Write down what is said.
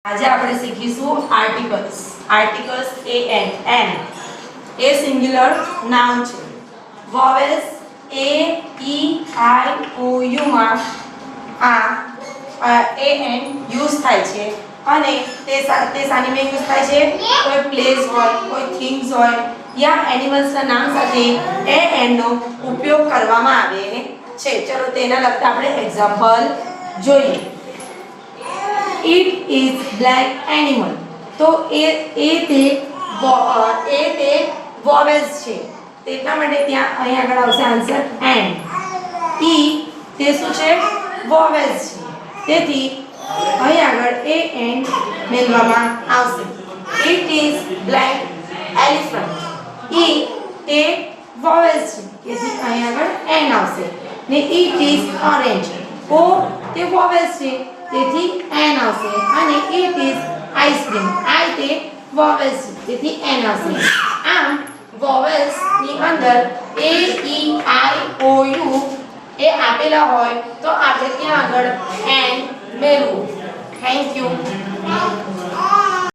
આજે આપણે શીખીશું articles. Articles A N A singular noun છે. Vowels A E I O you માં આ એ એન યુઝ થાય છે અને તે સાની મેં યુઝ થાય છે. કોઈ પ્લેસ હોય, કોઈ થિંગ્સ હોય યા એનિમલ્સના નામ સાથે એ એન નો ઉપયોગ કરવામાં આવે છે. ચલો તેના લગતા આપણે એક્ઝામ્પલ જોઈએ. It is black animal. તો એ તે vowels છે. તેના માટે ત્યાં અહીં આગળ આવશે આન્સર and. E તે શું છે? vowels છે. તેથી અહીં આગળ a and મેળવવામાં આવશે. It is black elephant. E તે vowels છે. તેથી અહીં આગળ n આવશે ને it is orange. O તે vowels છે. તેથી n આવશે અને it is ice cream. I તે vowels છે. તેથી n આવશે. આમ vowels ની અંદર a e i o u એ આપેલા હોય તો આપણે ત્યાં આગળ n મેળવવું. Thank you.